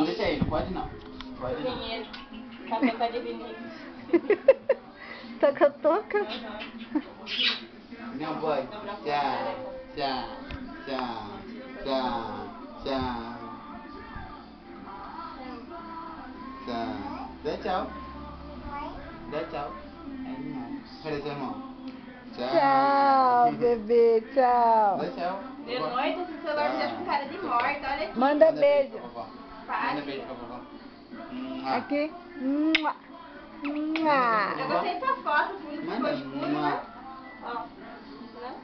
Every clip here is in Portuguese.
Não, deixa aí, não pode não. Pode não. Dinheiro. Café pra dividir. Toca-toca. Não pode. Tchau, tchau, tchau, tchau, tchau. Tchau. Dá tchau. Dá tchau. Cadê seu irmão? Tchau, bebê, tchau. Dá tchau. De noite esse celular me deixa com cara de morte, olha aqui. Manda beijo. Manda beijo pra vovó. Aqui. Mua. Eu Mua. botei tua foto, fundo ficou Manda. escuro, né? Ó. Né?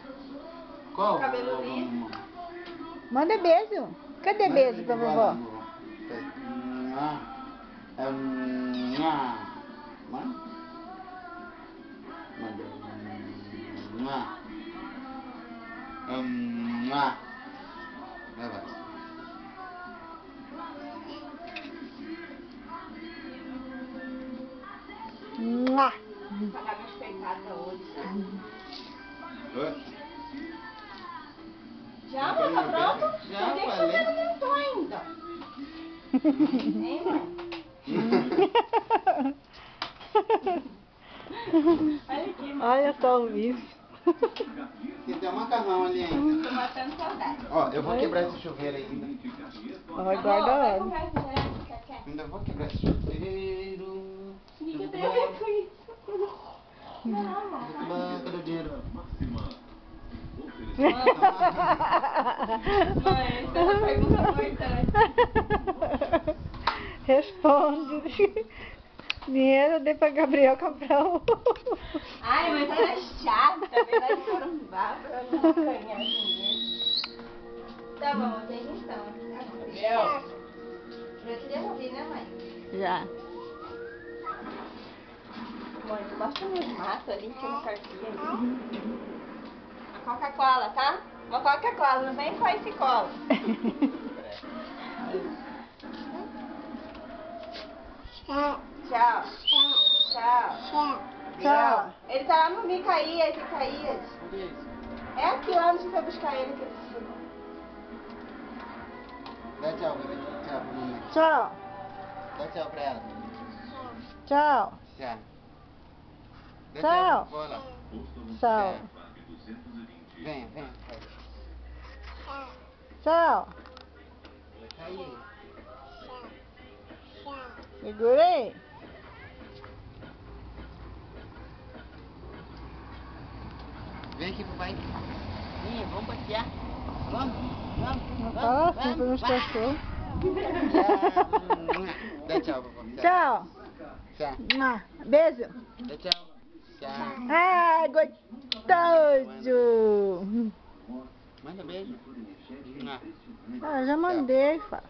Qual? Cabelo liso. Manda beijo. Cadê beijo pra vovó? Mua. Pagar meus pecados hoje. Já, amor, tá pronto? Já, Por que que falei. você não montou ainda? Hein, mãe? Olha aqui, mãe. Olha só o bicho. Tem um macarrão ali ainda. Tô matando saudade. Ó, eu vou quebrar esse chuveiro ainda. Vai Amor, guarda vai ela. comprar esse refrigerante, quer? Ainda vou quebrar esse chuveiro. O que tem a ver com isso? Não, amor. Cadê o dinheiro? Mãe, essa é uma pergunta importante. Responde. Dinheiro eu dei pra Gabriel comprar o... Ai, mas ela é chata, na verdade foram pra não ganhar dinheiro. Tá bom, tem então. Já te devolvi, né, mãe? Já. Mãe, mostra o meu mato ali que eu não carteia ali. A Coca-Cola, tá? Uma Coca-Cola, não vem com esse cola. Tchau. Tchau. Tchau. Tchau. Ele tá lá no Micaías, Micaías. É aqui lá onde você foi buscar ele que ele chegou. Dá tchau, bebê. Tchau pra mamãe. Tchau. Dá tchau pra ela. Tchau. Tchau. Dá Tchau. pra vovó lá. Tchau. Venha, venha. Tchau. Vai cair. Segurei. Vem aqui, papai. Vem, vamos passear. Vamos, Não vamos. fala assim para os cachorros. Dá tchau, vovó. Tchau. Tchau. Mua. Beijo. Dá tchau. Tchau. Ai, gostoso. Manda beijo. Ah, já mandei, fala.